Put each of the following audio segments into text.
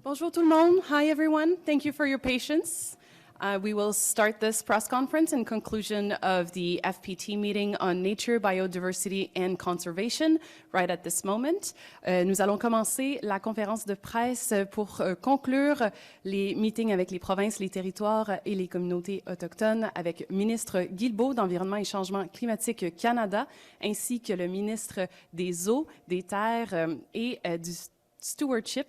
Bonjour tout le monde. Hi everyone. Thank you for your patience. We will start this press conference in conclusion of the FPT meeting on nature, biodiversity and conservation right at this moment. Nous allons commencer la conférence de presse pour conclure les meetings avec les provinces, les territoires et les communautés autochtones avec Ministre Guilbeault d'Environnement et Changement climatique Canada ainsi que le ministre des Eaux, des Terres et du stewardship,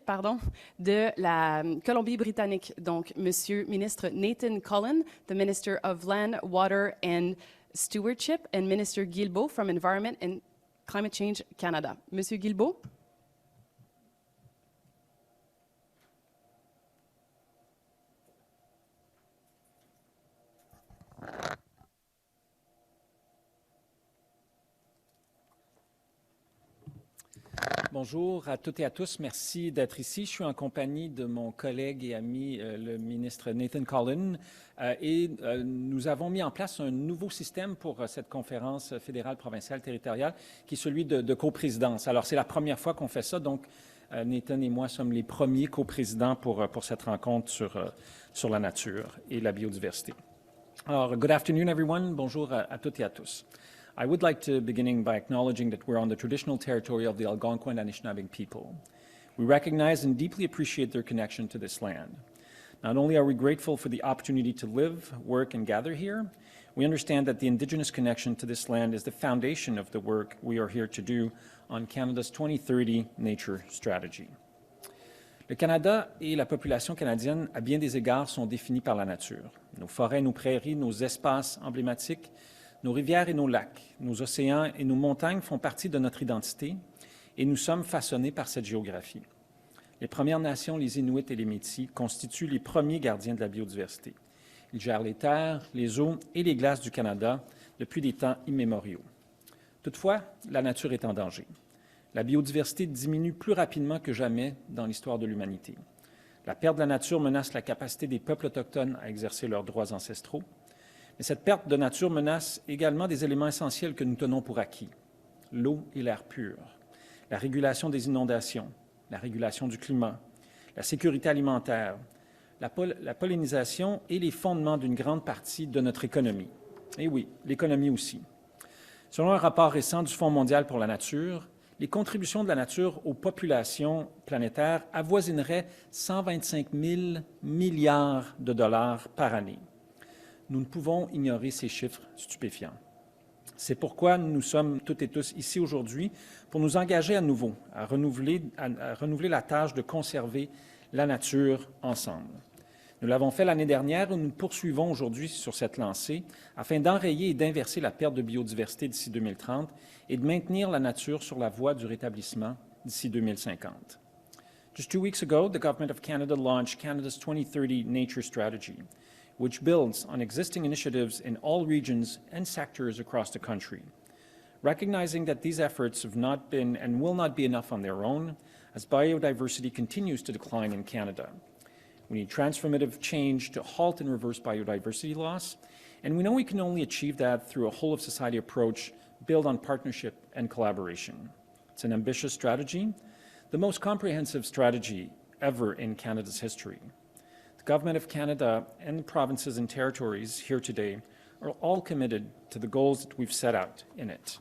de la Colombie-Britannique. Donc, Monsieur Ministre Nathan Cullen, the Minister of Land, Water and Stewardship, and Minister Guilbeault from Environment and Climate Change Canada. Monsieur Guilbeault. Bonjour à toutes et à tous. Merci d'être ici. Je suis en compagnie de mon collègue et ami, le ministre Nathan Cullen, et nous avons mis en place un nouveau système pour cette conférence fédérale, provinciale, territoriale, qui est celui de coprésidence. Alors, c'est la première fois qu'on fait ça, donc Nathan et moi sommes les premiers coprésidents pour cette rencontre sur la nature et la biodiversité. Alors, good afternoon, everyone. Bonjour à toutes et à tous. I would like to begin by acknowledging that we're on the traditional territory of the Algonquin and Anishinaabe people. We recognize and deeply appreciate their connection to this land. Not only are we grateful for the opportunity to live, work, and gather here, we understand that the Indigenous connection to this land is the foundation of the work we are here to do on Canada's 2030 Nature Strategy. Le Canada et la population canadienne, à bien des égards, sont définis par la nature. Nos forêts, nos prairies, nos espaces emblématiques, nos rivières et nos lacs, nos océans et nos montagnes font partie de notre identité et nous sommes façonnés par cette géographie. Les Premières Nations, les Inuits et les Métis constituent les premiers gardiens de la biodiversité. Ils gèrent les terres, les eaux et les glaces du Canada depuis des temps immémoriaux. Toutefois, la nature est en danger. La biodiversité diminue plus rapidement que jamais dans l'histoire de l'humanité. La perte de la nature menace la capacité des peuples autochtones à exercer leurs droits ancestraux. Mais cette perte de nature menace également des éléments essentiels que nous tenons pour acquis, l'eau et l'air pur, la régulation des inondations, la régulation du climat, la sécurité alimentaire, la pollinisation et les fondements d'une grande partie de notre économie. Et oui, l'économie aussi. Selon un rapport récent du Fonds mondial pour la nature, les contributions de la nature aux populations planétaires avoisineraient 125 000 milliards de dollars par année. Nous ne pouvons ignorer ces chiffres stupéfiants. C'est pourquoi nous sommes toutes et tous ici aujourd'hui pour nous engager à nouveau à renouveler la tâche de conserver la nature ensemble. Nous l'avons fait l'année dernière et nous poursuivons aujourd'hui sur cette lancée afin d'enrayer et d'inverser la perte de biodiversité d'ici 2030 et de maintenir la nature sur la voie du rétablissement d'ici 2050. Just 2 weeks ago, the Government of Canada launched Canada's 2030 Nature Strategy, which builds on existing initiatives in all regions and sectors across the country. Recognizing that these efforts have not been and will not be enough on their own, as biodiversity continues to decline in Canada. We need transformative change to halt and reverse biodiversity loss, and we know we can only achieve that through a whole-of-society approach built on partnership and collaboration. It's an ambitious strategy, the most comprehensive strategy ever in Canada's history. The Government of Canada and the provinces and territories here today are all committed to the goals that we've set out in it.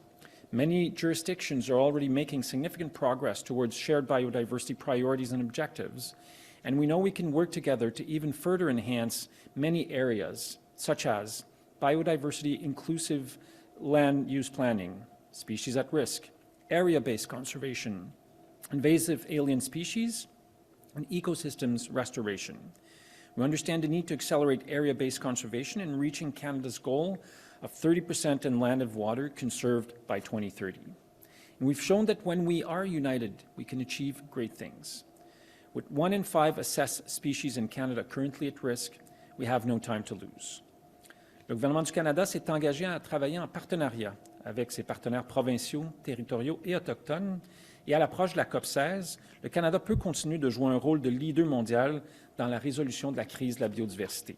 Many jurisdictions are already making significant progress towards shared biodiversity priorities and objectives, and we know we can work together to even further enhance many areas, such as biodiversity inclusive land use planning, species at risk, area-based conservation, invasive alien species, and ecosystems restoration. We understand the need to accelerate area-based conservation in reaching Canada's goal of 30% in land and water conserved by 2030. And we've shown that when we are united, we can achieve great things. With 1 in 5 assessed species in Canada currently at risk, we have no time to lose. Le gouvernement du Canada s'est engagé à travailler en partenariat avec ses partenaires provinciaux, territoriaux et autochtones. Et à l'approche de la COP16, le Canada peut continuer de jouer un rôle de leader mondial dans la résolution de la crise de la biodiversité.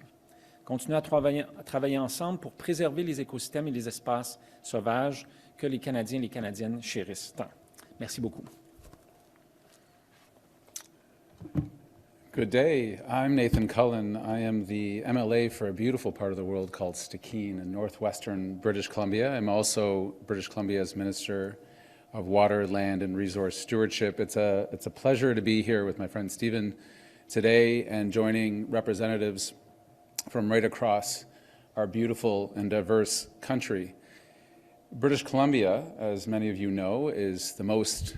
Continuer à travailler ensemble pour préserver les écosystèmes et les espaces sauvages que les Canadiens et les Canadiennes chérissent tant. Merci beaucoup. Good day. I'm Nathan Cullen. I am the MLA for a beautiful part of the world called Stikine in northwestern British Columbia. I'm also British Columbia's Minister of Water, Land and Resource Stewardship. It's a pleasure to be here with my friend Steven today and joining representatives from right across our beautiful and diverse country. British Columbia, as many of you know, is the most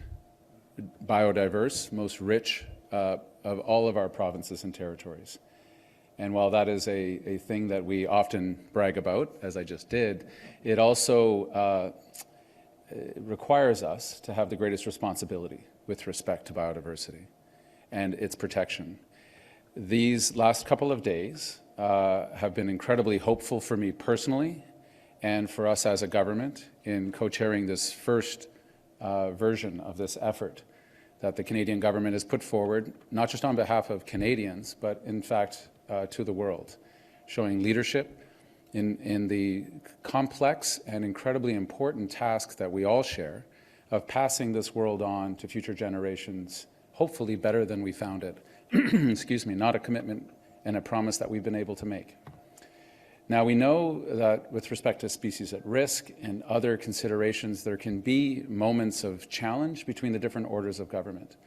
biodiverse, most rich of all of our provinces and territories. And while that is a thing that we often brag about, as I just did, it also requires us to have the greatest responsibility with respect to biodiversity and its protection. These last couple of days have been incredibly hopeful for me personally and for us as a government in co-chairing this first version of this effort that the Canadian government has put forward, not just on behalf of Canadians, but in fact to the world, showing leadership in the complex and incredibly important task that we all share of passing this world on to future generations, hopefully better than we found it. Excuse me, not a commitment and a promise that we've been able to make. Now, we know that with respect to species at risk and other considerations, there can be moments of challenge between the different orders of government.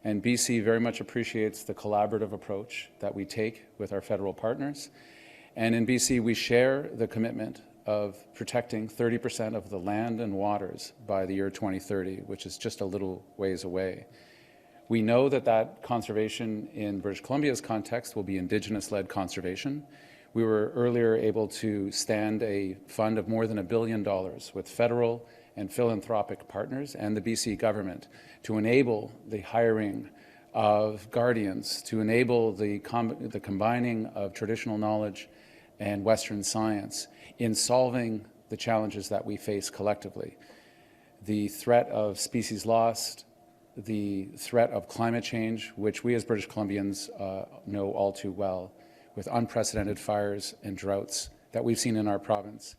And BC very much appreciates the collaborative approach that we take with our federal partners. And in BC, we share the commitment of protecting 30% of the land and waters by the year 2030, which is just a little ways away. We know that that conservation in British Columbia's context will be Indigenous-led conservation. We were earlier able to stand a fund of more than $1 billion with federal and philanthropic partners and the BC government to enable the hiring of guardians, to enable the combining of traditional knowledge and Western science in solving the challenges that we face collectively. The threat of species loss, the threat of climate change, which we as British Columbians know all too well, with unprecedented fires and droughts that we've seen in our province.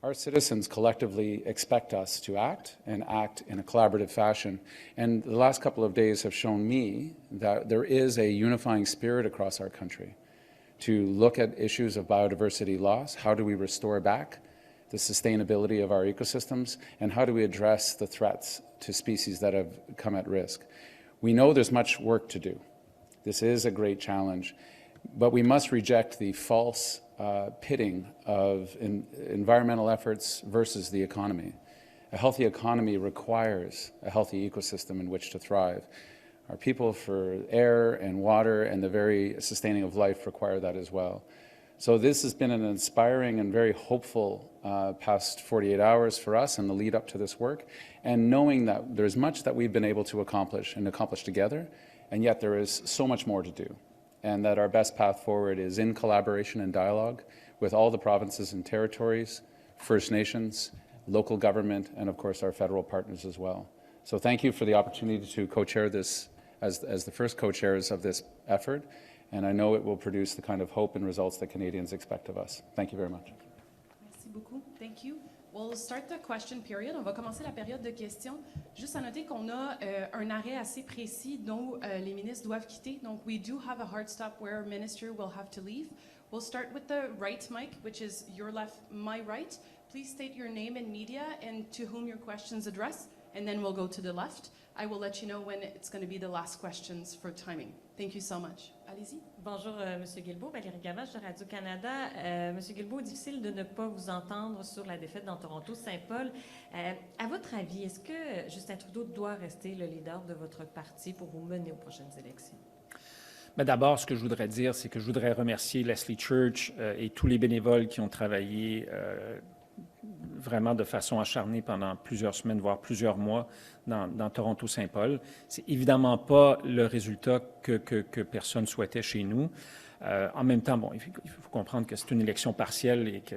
Our citizens collectively expect us to act and act in a collaborative fashion. And the last couple of days have shown me that there is a unifying spirit across our country to look at issues of biodiversity loss. How do we restore back the sustainability of our ecosystems? And how do we address the threats to species that have come at risk? We know there's much work to do. This is a great challenge. But we must reject the false pitting of environmental efforts versus the economy. A healthy economy requires a healthy ecosystem in which to thrive. Our people for air and water and the very sustaining of life require that as well. So this has been an inspiring and very hopeful past 48 hours for us in the lead up to this work, and knowing that there's much that we've been able to accomplish together, and yet there is so much more to do. And that our best path forward is in collaboration and dialogue with all the provinces and territories, First Nations, local government, and of course our federal partners as well. So thank you for the opportunity to co-chair this as the first co-chairs of this effort, and I know it will produce the kind of hope and results that Canadians expect of us. Thank you very much. Merci beaucoup. Thank you. We'll start the question period. On va commencer la période de questions. Juste à noter qu'on a un arrêt assez précis dont les ministres doivent quitter. Donc, we do have a hard stop where a minister will have to leave. We'll start with the right mic, which is your left, my right. Please state your name and media and to whom your questions address, and then we'll go to the left. I will let you know when it's going to be the last questions for timing. Thank you so much. Allez-y. Bonjour, M. Guilbeault. Valérie Gavache de Radio-Canada. M. Guilbeault, difficile de ne pas vous entendre sur la défaite dans Toronto-Saint-Paul. À votre avis, est-ce que Justin Trudeau doit rester le leader de votre parti pour vous mener aux prochaines élections? Mais d'abord, ce que je voudrais dire, c'est que je voudrais remercier Leslie Church et tous les bénévoles qui ont travaillé vraiment de façon acharnée pendant plusieurs semaines, voire plusieurs mois dans Toronto-Saint-Paul. C'est évidemment pas le résultat que personne souhaitait chez nous. En même temps, bon, il faut comprendre que c'est une élection partielle et que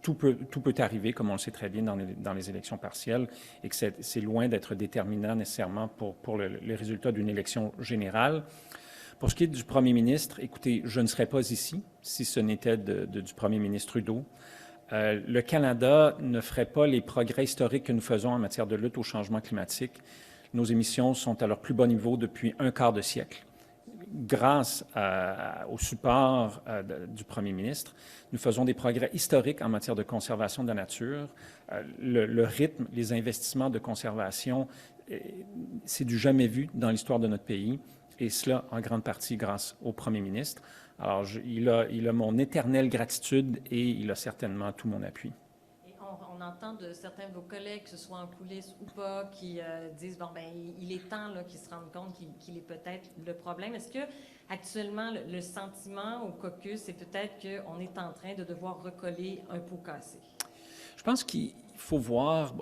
tout peut arriver, comme on le sait très bien dans les élections partielles, et que c'est loin d'être déterminant nécessairement pour le résultat d'une élection générale. Pour ce qui est du premier ministre, écoutez, je ne serais pas ici si ce n'était du premier ministre Trudeau. Le Canada ne ferait pas les progrès historiques que nous faisons en matière de lutte au changement climatique. Nos émissions sont à leur plus bas niveau depuis un quart de siècle. grâce au support du premier ministre, nous faisons des progrès historiques en matière de conservation de la nature. Le rythme, les investissements de conservation, c'est du jamais vu dans l'histoire de notre pays, et cela en grande partie grâce au premier ministre. Alors, il a mon éternelle gratitude et il a certainement tout mon appui. Et on entend de certains de vos collègues, que ce soit en coulisses ou pas, qui disent, bon, ben, il est temps qu'ils se rendent compte qu'il est peut-être le problème. Est-ce que actuellement, le sentiment au caucus, c'est peut-être qu'on est en train de devoir recoller un pot cassé? Je pense qu'il faut voir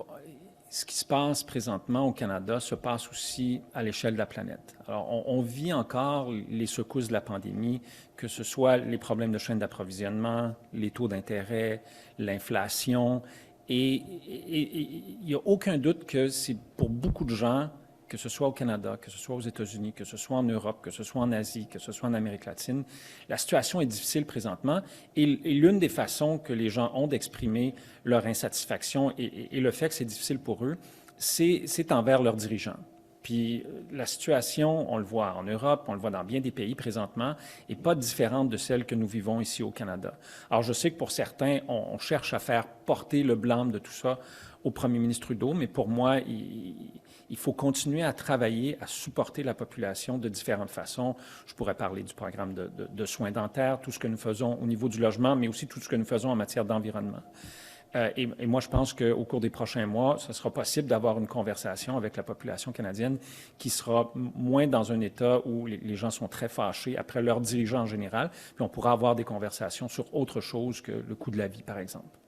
ce qui se passe présentement au Canada se passe aussi à l'échelle de la planète. Alors, on vit encore les secousses de la pandémie, que ce soit les problèmes de chaîne d'approvisionnement, les taux d'intérêt, l'inflation, et il n'y a aucun doute que c'est pour beaucoup de gens, que ce soit au Canada, que ce soit aux États-Unis, que ce soit en Europe, que ce soit en Asie, que ce soit en Amérique latine, la situation est difficile présentement et l'une des façons que les gens ont d'exprimer leur insatisfaction et le fait que c'est difficile pour eux, c'est envers leurs dirigeants. Puis la situation, on le voit en Europe, on le voit dans bien des pays présentement, n'est pas différente de celle que nous vivons ici au Canada. Alors je sais que pour certains, on cherche à faire porter le blâme de tout ça au premier ministre Trudeau, mais pour moi, il faut continuer à travailler, à supporter la population de différentes façons. Je pourrais parler du programme de soins dentaires, tout ce que nous faisons au niveau du logement, mais aussi tout ce que nous faisons en matière d'environnement. Et moi, je pense qu'au cours des prochains mois, ce sera possible d'avoir une conversation avec la population canadienne qui sera moins dans un état où les gens sont très fâchés après leurs dirigeants en général, puis on pourra avoir des conversations sur autre chose que le coût de la vie, par exemple.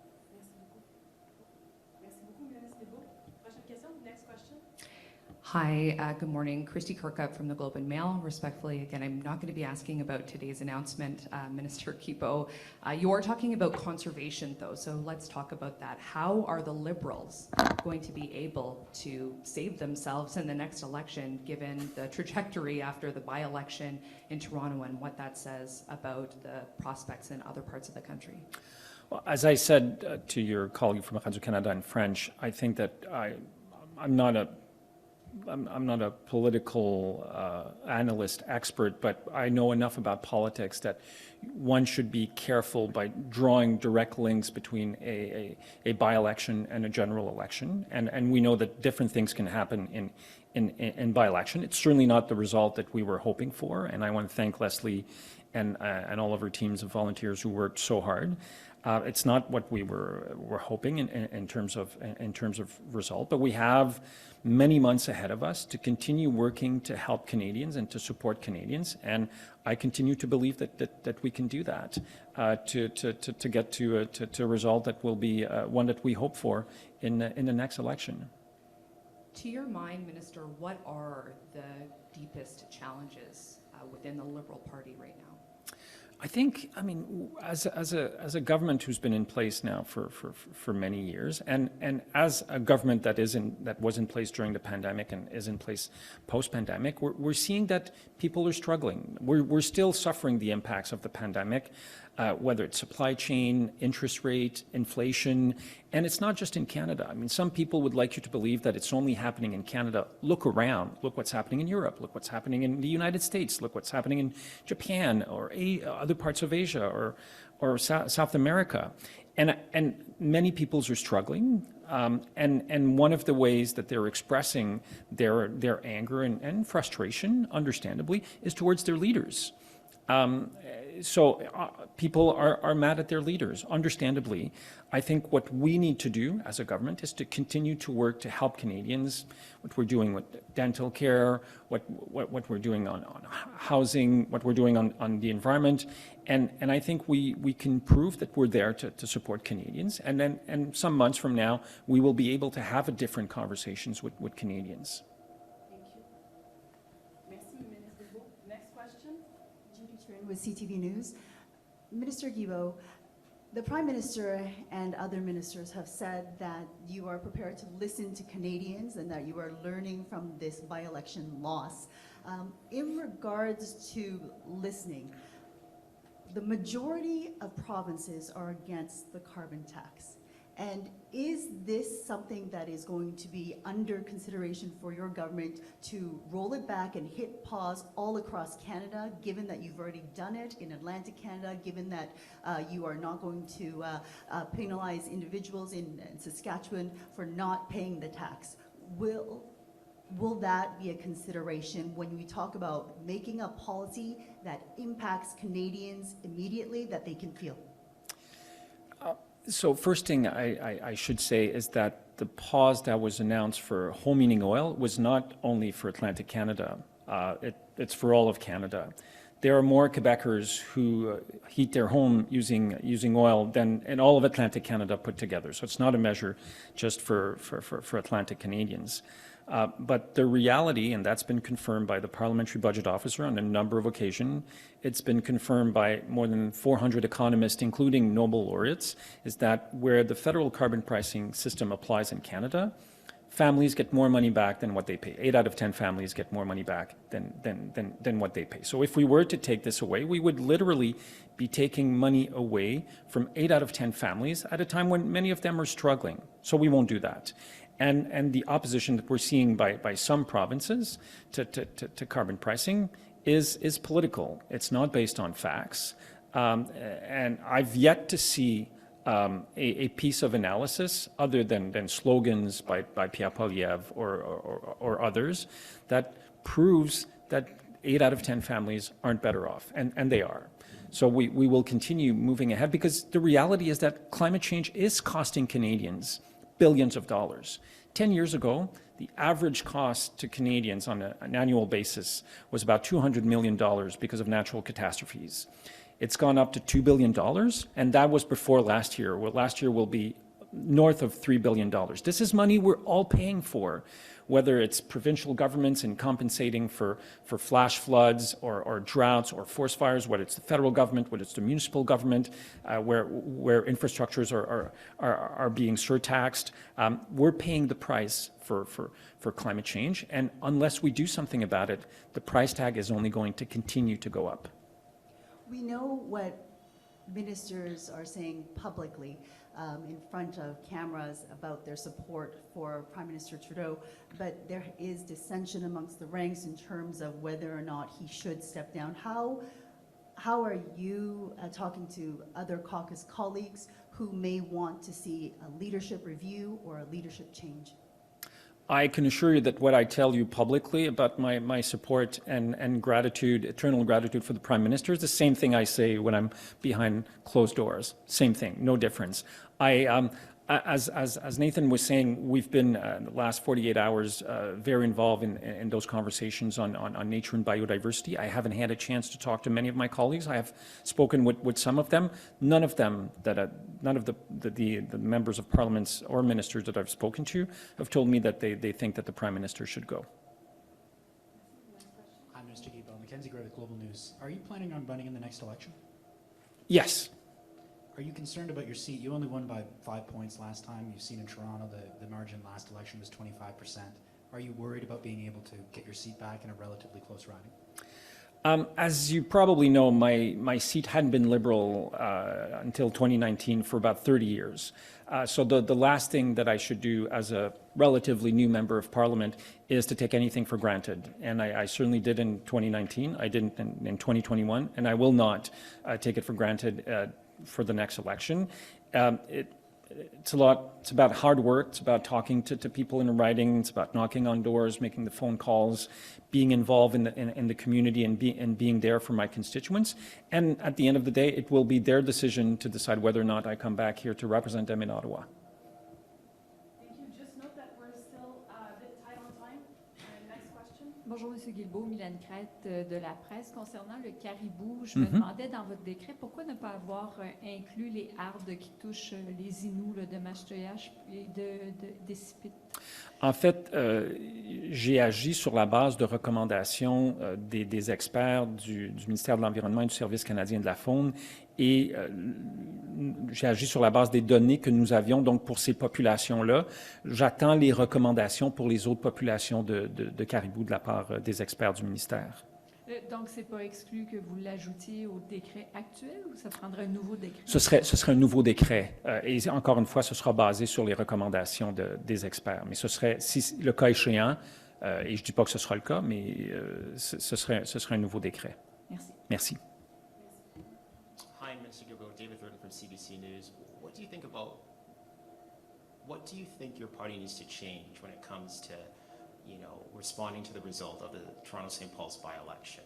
Hi, good morning. Christy Kirkup from the Globe and Mail. Respectfully, again, I'm not going to be asking about today's announcement, Minister Guilbeault. You are talking about conservation, though, so let's talk about that. How are the Liberals going to be able to save themselves in the next election, given the trajectory after the by-election in Toronto and what that says about the prospects in other parts of the country? Well, as I said to your colleague from Radio-Canada in French, I think that I'm not a political analyst expert, but I know enough about politics that one should be careful by drawing direct links between a by-election and a general election. And we know that different things can happen in by-election. It's certainly not the result that we were hoping for, and I want to thank Leslie and all of our teams of volunteers who worked so hard. It's not what we were hoping in terms of result, but we have many months ahead of us to continue working to help Canadians and to support Canadians, and I continue to believe that we can do that to get to a result that will be one that we hope for in the next election. To your mind, Minister, what are the deepest challenges within the Liberal Party right now? I think, I mean, as a government who's been in place now for many years, and as a government that was in place during the pandemic and is in place post-pandemic, we're seeing that people are struggling. We're still suffering the impacts of the pandemic, whether it's supply chain, interest rate, inflation, and it's not just in Canada. I mean, some people would like you to believe that it's only happening in Canada. Look around. Look what's happening in Europe. Look what's happening in the United States. Look what's happening in Japan or other parts of Asia or South America. And many peoples are struggling. And one of the ways that they're expressing their anger and frustration, understandably, is towards their leaders. So people are mad at their leaders, understandably. I think what we need to do as a government is to continue to work to help Canadians, what we're doing with dental care, what we're doing on housing, what we're doing on the environment. And I think we can prove that we're there to support Canadians. And some months from now, we will be able to have different conversations with Canadians. With CTV News. Minister Guilbeault, the Prime Minister and other ministers have said that you are prepared to listen to Canadians and that you are learning from this by-election loss. In regards to listening, the majority of provinces are against the carbon tax. And is this something that is going to be under consideration for your government to roll it back and hit pause all across Canada, given that you've already done it in Atlantic Canada, given that you are not going to penalize individuals in Saskatchewan for not paying the tax? Will that be a consideration when we talk about making a policy that impacts Canadians immediately, that they can feel? So first thing I should say is that the pause that was announced for home heating oil was not only for Atlantic Canada. It's for all of Canada. There are more Quebecers who heat their home using oil than in all of Atlantic Canada put together. So it's not a measure just for Atlantic Canadians. But the reality, and that's been confirmed by the Parliamentary Budget Officer on a number of occasions, it's been confirmed by more than 400 economists, including Nobel laureates, is that where the federal carbon pricing system applies in Canada, families get more money back than what they pay. 8 out of 10 families get more money back than what they pay. So if we were to take this away, we would literally be taking money away from 8 out of 10 families at a time when many of them are struggling. So we won't do that. And the opposition that we're seeing by some provinces to carbon pricing is political. It's not based on facts. And I've yet to see a piece of analysis other than slogans by Pierre Poilievre or others that proves that 8 out of 10 families aren't better off, and they are. So we will continue moving ahead because the reality is that climate change is costing Canadians billions of dollars. 10 years ago, the average cost to Canadians on an annual basis was about $200 million because of natural catastrophes. It's gone up to $2 billion, and that was before last year. Well, last year will be north of $3 billion. This is money we're all paying for, whether it's provincial governments in compensating for flash floods or droughts or forest fires, whether it's the federal government, whether it's the municipal government, where infrastructures are being surtaxed. We're paying the price for climate change, and unless we do something about it, the price tag is only going to continue to go up. We know what ministers are saying publicly in front of cameras about their support for Prime Minister Trudeau, but there is dissension amongst the ranks in terms of whether or not he should step down. How are you talking to other caucus colleagues who may want to see a leadership review or a leadership change? I can assure you that what I tell you publicly about my support and gratitude, eternal gratitude for the Prime Minister is the same thing I say when I'm behind closed doors. Same thing, no difference. As Nathan was saying, we've been the last 48 hours very involved in those conversations on nature and biodiversity. I haven't had a chance to talk to many of my colleagues. I have spoken with some of them. None of the members of parliaments or ministers that I've spoken to have told me that they think that the Prime Minister should go. I'm Minister Guilbeault, Mackenzie Gray with Global News. Are you planning on running in the next election? Yes. Are you concerned about your seat? You only won by 5 points last time. You've seen in Toronto the margin last election was 25%. Are you worried about being able to get your seat back in a relatively close riding? As you probably know, my seat hadn't been Liberal until 2019 for about 30 years. So the last thing that I should do as a relatively new member of Parliament is to take anything for granted. And I certainly did in 2019. I didn't in 2021, and I will not take it for granted for the next election. It's about hard work. It's about talking to people in writing. It's about knocking on doors, making the phone calls, being involved in the community and being there for my constituents. And at the end of the day, it will be their decision to decide whether or not I come back here to represent them in Ottawa. Thank you. Just note that we're still a bit tight on time. Next question. Bonjour, M. Guilbeault, Mylène Crête de la presse. Concernant le caribou, je me demandais dans votre décret, pourquoi ne pas avoir inclus les hardes qui touchent les Inuits de Mastoyache et des Sipites? En fait, j'ai agi sur la base de recommandations des experts du ministère de l'Environnement et du Service canadien de la faune et j'ai agi sur la base des données que nous avions donc pour ces populations-là. J'attends les recommandations pour les autres populations de caribous de la part des experts du ministère. Donc, c'est pas exclu que vous l'ajoutiez au décret actuel ou ça prendrait un nouveau décret? Ce serait un nouveau décret. Et encore une fois, ce sera basé sur les recommandations des experts. Mais ce serait, si le cas échéant, et je ne dis pas que ce sera le cas, mais ce serait un nouveau décret. Merci. Merci. Hi, Minister Guilbeault. David Thornton from CBC News. What do you think your party needs to change when it comes to, responding to the result of the Toronto St. Paul's by-election?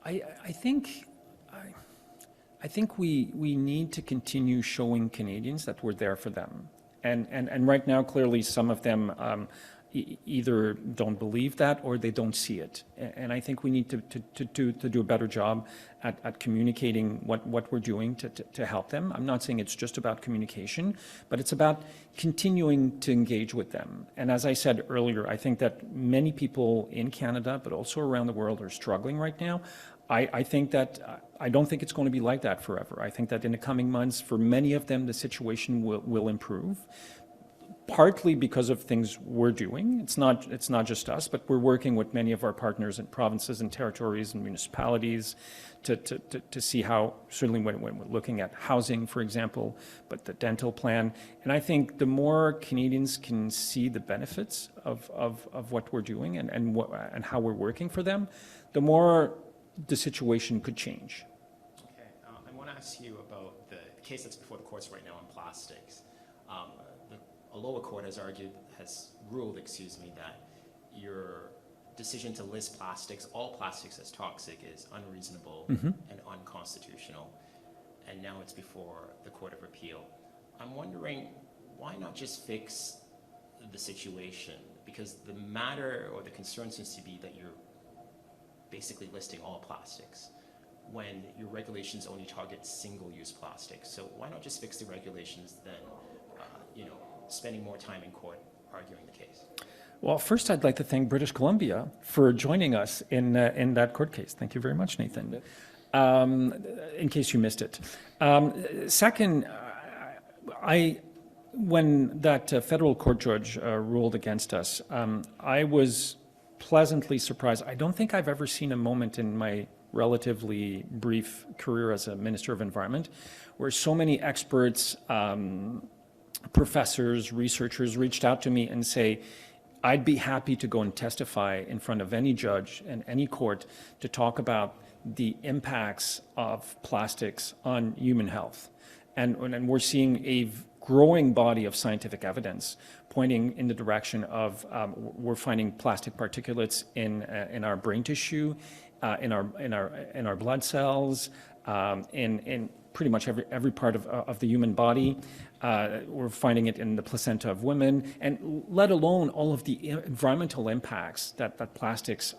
I think we need to continue showing Canadians that we're there for them. And right now, clearly, some of them either don't believe that or they don't see it. And I think we need to do a better job at communicating what we're doing to help them. I'm not saying it's just about communication, but it's about continuing to engage with them. And as I said earlier, I think that many people in Canada, but also around the world, are struggling right now. I think that I don't think it's going to be like that forever. I think that in the coming months, for many of them, the situation will improve. Partly because of things we're doing. It's not just us, but we're working with many of our partners in provinces and territories and municipalities to see how, certainly when we're looking at housing, for example, but the dental plan. And I think the more Canadians can see the benefits of what we're doing and how we're working for them, the more the situation could change. Okay, I want to ask you about the case that's before the courts right now on plastics. A lower court has ruled, that your decision to list all plastics as toxic is unreasonable and unconstitutional. And now it's before the Court of Appeal. I'm wondering, why not just fix the situation? Because the matter or the concern seems to be that you're basically listing all plastics when your regulations only target single-use plastics. So why not just fix the regulations than, spending more time in court arguing the case? Well, first, I'd like to thank British Columbia for joining us in that court case. Thank you very much, Nathan, in case you missed it. Second, when that federal court judge ruled against us, I was pleasantly surprised. I don't think I've ever seen a moment in my relatively brief career as a Minister of Environment where so many experts, professors, researchers reached out to me and say, I'd be happy to go and testify in front of any judge and any court to talk about the impacts of plastics on human health. And we're seeing a growing body of scientific evidence pointing in the direction of we're finding plastic particulates in our brain tissue, in our blood cells, in pretty much every part of the human body. We're finding it in the placenta of women, and let alone all of the environmental impacts that plastics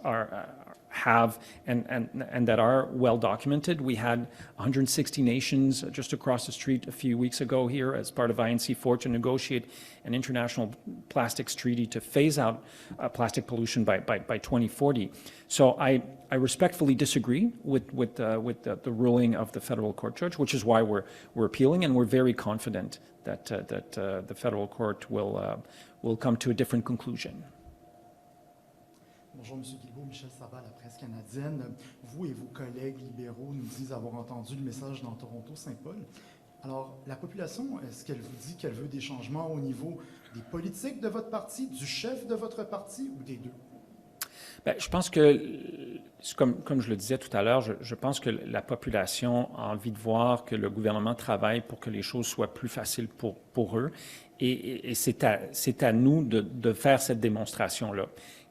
have and that are well documented. We had 160 nations just across the street a few weeks ago here as part of INC4 to negotiate an international plastics treaty to phase out plastic pollution by 2040. So I respectfully disagree with the ruling of the federal court judge, which is why we're appealing, and we're very confident that the federal court will come to a different conclusion. Bonjour, M. Guilbeault, Michel Sabat, la presse canadienne. Vous et vos collègues libéraux nous disent avoir entendu le message dans Toronto-Saint-Paul. Alors, la population, est-ce qu'elle vous dit qu'elle veut des changements au niveau des politiques de votre parti, du chef de votre parti ou des deux? Bien, je pense que, comme je le disais tout à l'heure, je pense que la population a envie de voir que le gouvernement travaille pour que les choses soient plus faciles pour eux. Et c'est à nous de faire cette démonstration-là.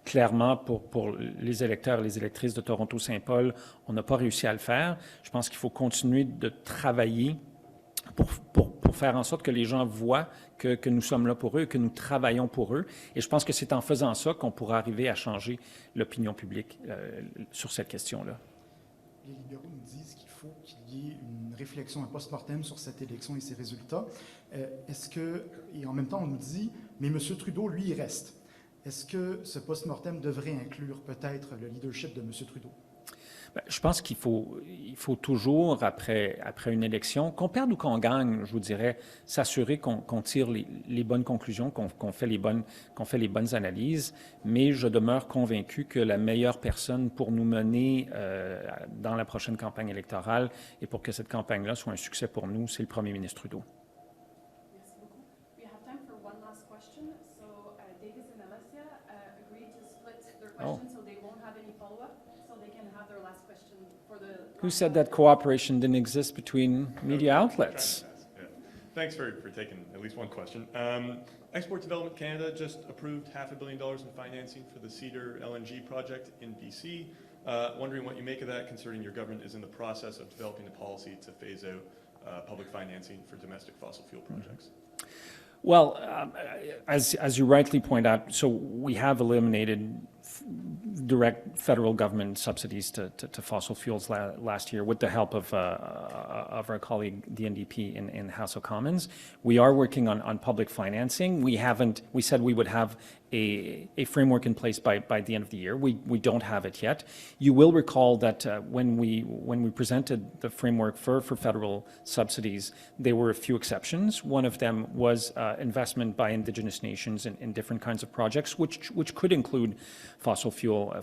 Clairement, pour les électeurs et les électrices de Toronto-Saint-Paul, on n'a pas réussi à le faire. Je pense qu'il faut continuer de travailler pour faire en sorte que les gens voient que nous sommes là pour eux, que nous travaillons pour eux. Et je pense que c'est en faisant ça qu'on pourra arriver à changer l'opinion publique sur cette question-là. Les libéraux nous disent qu'il faut qu'il y ait une réflexion, un post-mortem sur cette élection et ses résultats. Et en même temps, on nous dit, mais M. Trudeau, lui, il reste. Est-ce que ce post-mortem devrait inclure peut-être le leadership de M. Trudeau? Ben, je pense qu'il faut toujours, après une élection, qu'on perde ou qu'on gagne, je vous dirais, s'assurer qu'on tire les bonnes conclusions, qu'on fait les bonnes analyses. Mais je demeure convaincu que la meilleure personne pour nous mener dans la prochaine campagne électorale et pour que cette campagne-là soit un succès pour nous, c'est le premier ministre Trudeau. Merci beaucoup. We have time for one last question. So Davis and Alessia agreed to split their questions so they won't have any follow-up, so they can have their last question for the... Who said that cooperation didn't exist between media outlets? Yeah. Thanks for taking at least one question. Export Development Canada just approved $500 million in financing for the Cedar LNG project in BC. Wondering what you make of that, considering your government is in the process of developing a policy to phase out public financing for domestic fossil fuel projects. Well, as you rightly point out, so we have eliminated direct federal government subsidies to fossil fuels last year with the help of our colleague, the NDP in the House of Commons. We are working on public financing. We said we would have a framework in place by the end of the year. We don't have it yet. You will recall that when we presented the framework for federal subsidies, there were a few exceptions. One of them was investment by Indigenous nations in different kinds of projects, which could include fossil fuel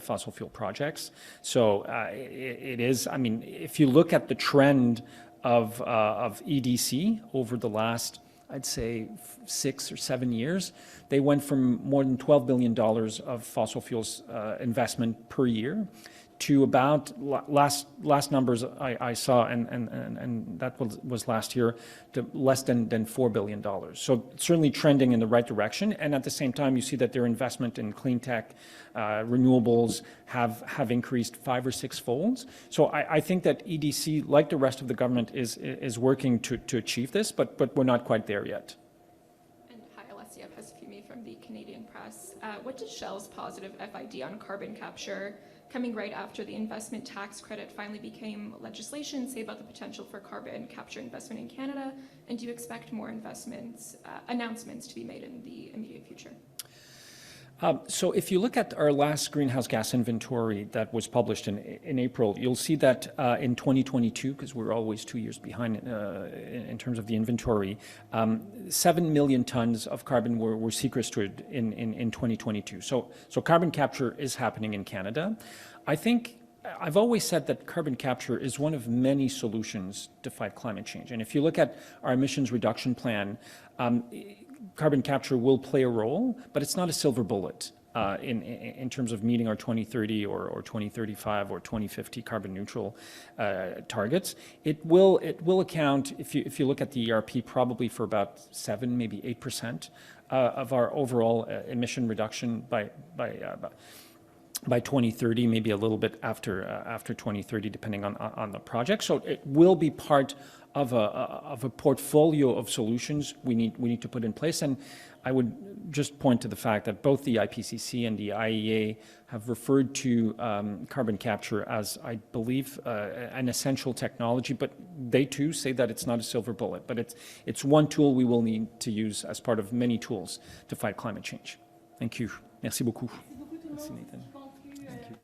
projects. So it is. I mean, if you look at the trend of EDC over the last, I'd say 6 or 7 years, they went from more than $12 billion of fossil fuels investment per year to about last numbers I saw, and that was last year, to less than $4 billion. So certainly trending in the right direction. And at the same time, you see that their investment in clean tech, renewables have increased 5 or 6 folds. So I think that EDC, like the rest of the government, is working to achieve this, but we're not quite there yet. And hi, Alessia Pesafumi from the Canadian Press. What does Shell's positive FID on carbon capture, coming right after the investment tax credit finally became legislation, say about the potential for carbon capture investment in Canada? And do you expect more announcements to be made in the immediate future? So if you look at our last greenhouse gas inventory that was published in April, you'll see that in 2022, because we're always 2 years behind in terms of the inventory, 7 million tons of carbon were sequestered in 2022. So carbon capture is happening in Canada. I think I've always said that carbon capture is one of many solutions to fight climate change. And if you look at our emissions reduction plan, carbon capture will play a role, but it's not a silver bullet in terms of meeting our 2030 or 2035 or 2050 carbon neutral targets. It will account, if you look at the ERP, probably for about 7, maybe 8% of our overall emission reduction by 2030, maybe a little bit after 2030, depending on the project. So it will be part of a portfolio of solutions we need to put in place. And I would just point to the fact that both the IPCC and the IEA have referred to carbon capture as, I believe, an essential technology, but they too say that it's not a silver bullet, but it's one tool we will need to use as part of many tools to fight climate change. Thank you. Merci beaucoup. Merci, Nathan. Thank you.